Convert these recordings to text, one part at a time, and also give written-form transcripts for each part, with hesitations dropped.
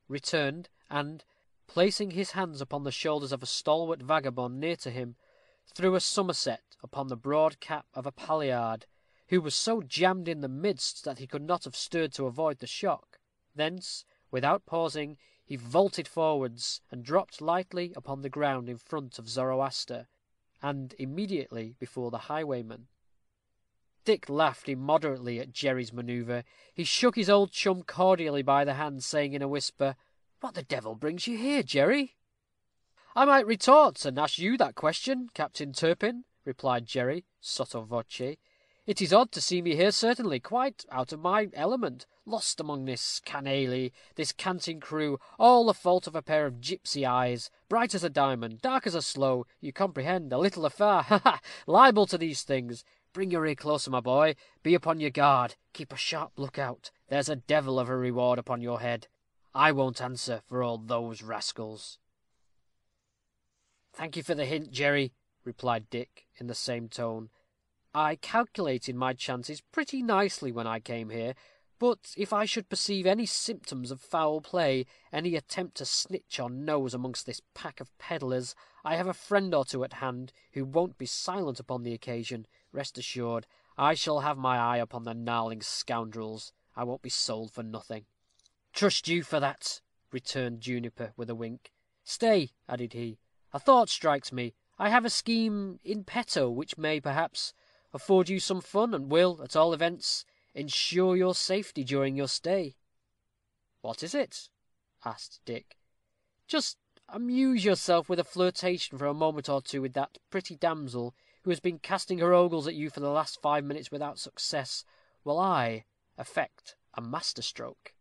returned, and, placing his hands upon the shoulders of a stalwart vagabond near to him, threw a somerset upon the broad cap of a palliard, who was so jammed in the midst that he could not have stirred to avoid the shock. Thence, without pausing, he vaulted forwards, and dropped lightly upon the ground in front of Zoroaster, and immediately before the highwayman. Dick laughed immoderately at Jerry's manoeuvre. He shook his old chum cordially by the hand, saying in a whisper, "What the devil brings you here, Jerry?" "I might retort and ask you that question, Captain Turpin," replied Jerry, sotto voce. "It is odd to see me here, certainly, quite out of my element, lost among this canaille, this canting crew, all the fault of a pair of gipsy eyes, bright as a diamond, dark as a sloe, you comprehend, a little afar, ha, ha, liable to these things. Bring your ear closer, my boy. Be upon your guard. Keep a sharp lookout. There's a devil of a reward upon your head. I won't answer for all those rascals." "Thank you for the hint, Jerry," replied Dick, in the same tone. "I calculated my chances pretty nicely when I came here; but if I should perceive any symptoms of foul play, any attempt to snitch or nose amongst this pack of peddlers, I have a friend or two at hand who won't be silent upon the occasion. Rest assured, I shall have my eye upon the gnarling scoundrels. I won't be sold for nothing." "Trust you for that," returned Juniper, with a wink. "Stay," added he, "a thought strikes me. I have a scheme in petto which may, perhaps, afford you some fun, and will, at all events, ensure your safety during your stay." "What is it?" asked Dick. "Just amuse yourself with a flirtation for a moment or two with that pretty damsel, who has been casting her ogles at you for the last 5 minutes without success, while I effect a master stroke."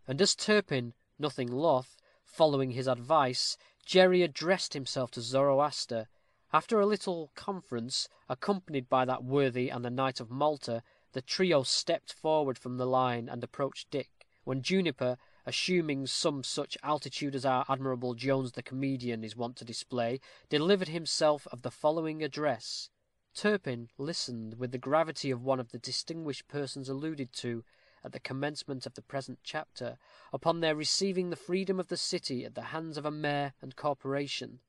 And as Turpin, nothing loth, following his advice, Jerry addressed himself to Zoroaster. After a little conference, accompanied by that worthy and the Knight of Malta, the trio stepped forward from the line, and approached Dick, when Juniper, assuming some such altitude as our admirable Jones the comedian is wont to display, delivered himself of the following address. Turpin listened with the gravity of one of the distinguished persons alluded to, at the commencement of the present chapter, upon their receiving the freedom of the city at the hands of a mayor and corporation.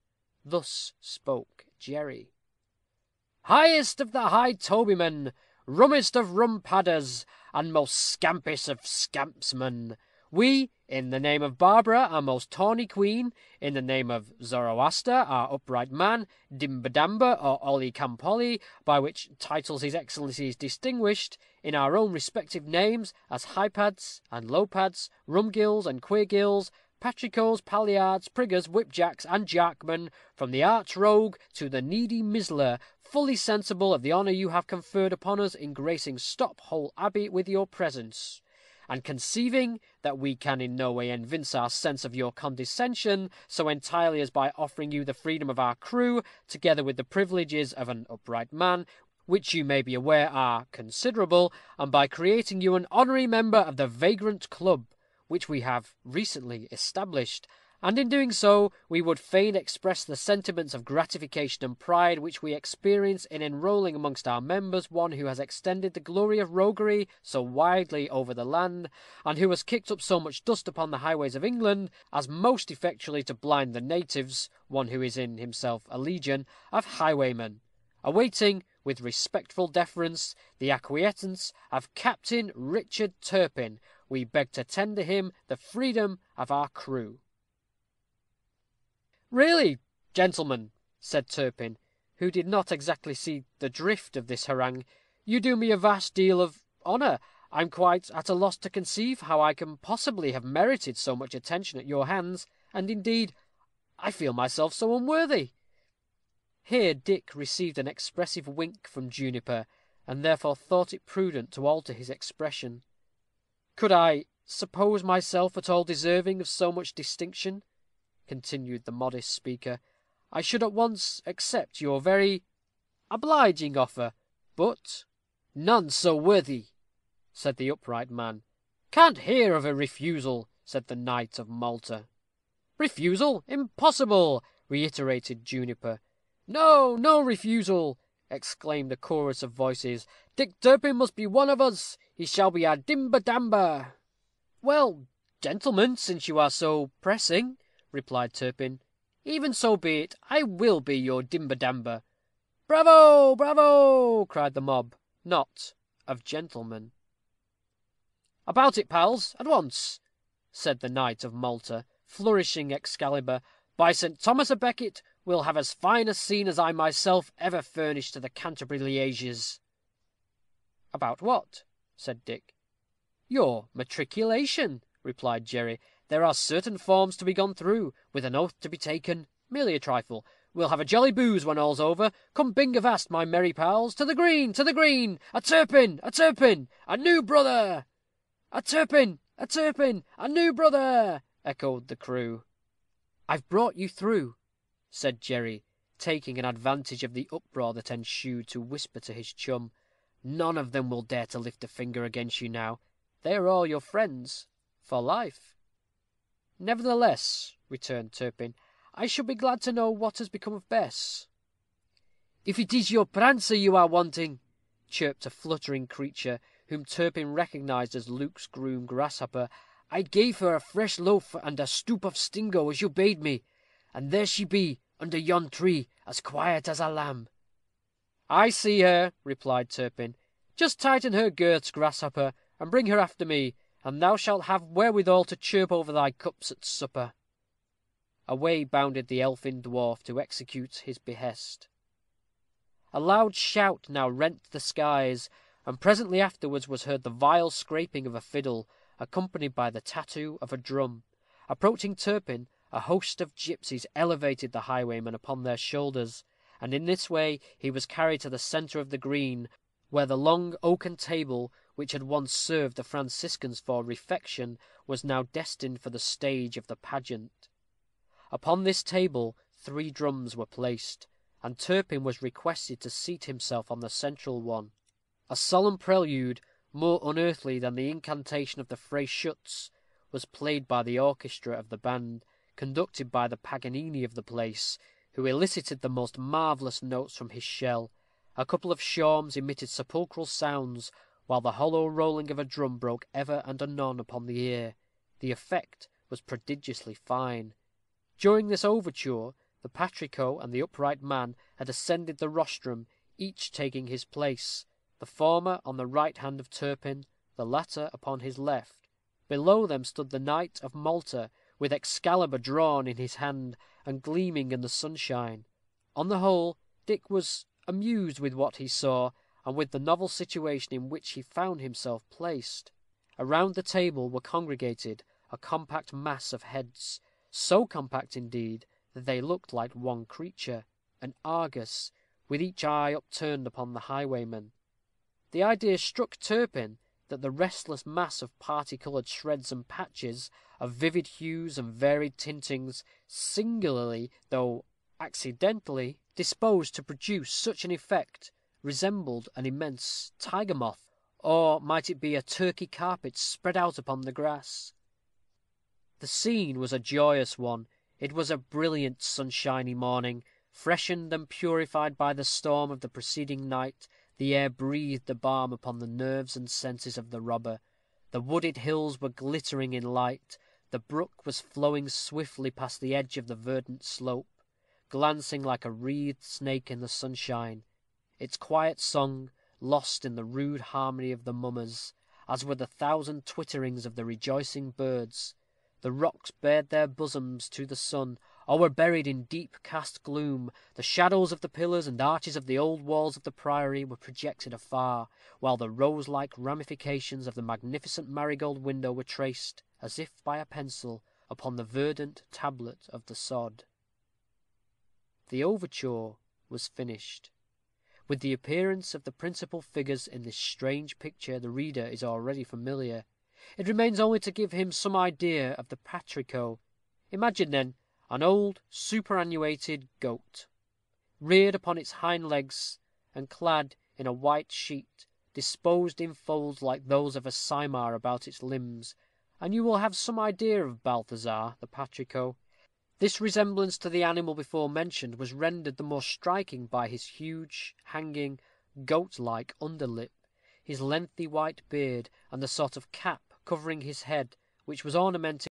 Thus spoke Jerry: "Highest of the high tobymen, rummest of rumpadders, and most scampest of scampsmen, we, in the name of Barbara, our most tawny queen, in the name of Zoroaster, our upright man, Dimbadamba, or Ollie Campolly, by which titles his excellency is distinguished, in our own respective names, as Highpads and Lowpads, Rumgills and Queergills, Patricos, Palliards, Priggers, Whipjacks, and Jarkmen, from the arch rogue to the needy mizzler, fully sensible of the honour you have conferred upon us in gracing Stophole Abbey with your presence, and conceiving that we can in no way evince our sense of your condescension so entirely as by offering you the freedom of our crew, together with the privileges of an upright man, which you may be aware are considerable, and by creating you an honorary member of the Vagrant Club, which we have recently established, and in doing so, we would fain express the sentiments of gratification and pride which we experience in enrolling amongst our members one who has extended the glory of roguery so widely over the land, and who has kicked up so much dust upon the highways of England, as most effectually to blind the natives, one who is in himself a legion, of highwaymen, awaiting, with respectful deference, the acquiescence of Captain Richard Turpin, we beg to tender him the freedom of our crew." "Really, gentlemen," said Turpin, who did not exactly see the drift of this harangue, "you do me a vast deal of honour. I'm quite at a loss to conceive how I can possibly have merited so much attention at your hands, and indeed I feel myself so unworthy." Here Dick received an expressive wink from Juniper, and therefore thought it prudent to alter his expression. "Could I suppose myself at all deserving of so much distinction," continued the modest speaker, "I should at once accept your very obliging offer, but none so worthy," said the upright man. "Can't hear of a refusal," said the Knight of Malta. "Refusal! Impossible!" reiterated Juniper. "No, no refusal!" exclaimed a chorus of voices. "Dick Turpin must be one of us. He shall be our Dimber Damber." "Well, Gentlemen, since you are so pressing, replied Turpin, even so be it. I will be your dimber damber. Bravo! Bravo! cried the mob, not of gentlemen. About it, pals, at once, said the Knight of Malta, flourishing Excalibur. By St. Thomas a Becket, we'll have as fine a scene as I myself ever furnished to the Canterbury lieges. About what? said Dick. Your matriculation, replied Jerry. There are certain forms to be gone through, with an oath to be taken. Merely a trifle. We'll have a jolly booze when all's over. Come bing avast, my merry pals. To the green, to the green. A Turpin, a Turpin, a new brother. A Turpin, a Turpin, a new brother, echoed the crew. I've brought you through, said Jerry, taking an advantage of the uproar that ensued to whisper to his chum. None of them will dare to lift a finger against you now. They are all your friends for life. Nevertheless, returned Turpin, I should be glad to know what has become of Bess. If it is your Prancer you are wanting, chirped a fluttering creature, whom Turpin recognised as Luke's groom Grasshopper, I gave her a fresh loaf and a stoop of stingo, as you bade me, and there she be, under yon tree, as quiet as a lamb. I see her, replied Turpin. Just tighten her girths, Grasshopper, and bring her after me, and thou shalt have wherewithal to chirp over thy cups at supper. Away bounded the elfin dwarf to execute his behest. A loud shout now rent the skies, and presently afterwards was heard the vile scraping of a fiddle, accompanied by the tattoo of a drum. Approaching Turpin, a host of gipsies elevated the highwayman upon their shoulders, and in this way he was carried to the centre of the green, where the long oaken table, which had once served the Franciscans for refection, was now destined for the stage of the pageant. Upon this table 3 drums were placed, and Turpin was requested to seat himself on the central one. A solemn prelude, more unearthly than the incantation of the Freyschütz, was played by the orchestra of the band, conducted by the Paganini of the place, who elicited the most marvellous notes from his shell. A couple of shawms emitted sepulchral sounds, while the hollow rolling of a drum broke ever and anon upon the ear. The effect was prodigiously fine. During this overture, the patrico and the upright man had ascended the rostrum, each taking his place, the former on the right hand of Turpin, the latter upon his left. Below them stood the Knight of Malta, with Excalibur drawn in his hand, and gleaming in the sunshine. On the whole, Dick was amused with what he saw, and with the novel situation in which he found himself placed. Around the table were congregated a compact mass of heads, so compact indeed that they looked like one creature, an Argus, with each eye upturned upon the highwayman. The idea struck Turpin that the restless mass of party-coloured shreds and patches, of vivid hues and varied tintings, singularly, though accidentally, disposed to produce such an effect, resembled an immense tiger moth, or might it be a Turkey carpet spread out upon the grass? The scene was a joyous one. It was a brilliant sunshiny morning, freshened and purified by the storm of the preceding night. The air breathed a balm upon the nerves and senses of the robber. The wooded hills were glittering in light. The brook was flowing swiftly past the edge of the verdant slope, glancing like a wreathed snake in the sunshine. Its quiet song, lost in the rude harmony of the mummers, as were the thousand twitterings of the rejoicing birds. The rocks bared their bosoms to the sun, or were buried in deep cast gloom. The shadows of the pillars and arches of the old walls of the priory were projected afar, while the rose-like ramifications of the magnificent marigold window were traced, as if by a pencil, upon the verdant tablet of the sod. The overture was finished. With the appearance of the principal figures in this strange picture the reader is already familiar. It remains only to give him some idea of the patrico. Imagine, then, an old superannuated goat, reared upon its hind legs, and clad in a white sheet, disposed in folds like those of a cymar about its limbs, and you will have some idea of Balthazar, the patrico. This resemblance to the animal before mentioned was rendered the more striking by his huge, hanging, goat-like underlip, his lengthy white beard, and the sort of cap covering his head, which was ornamented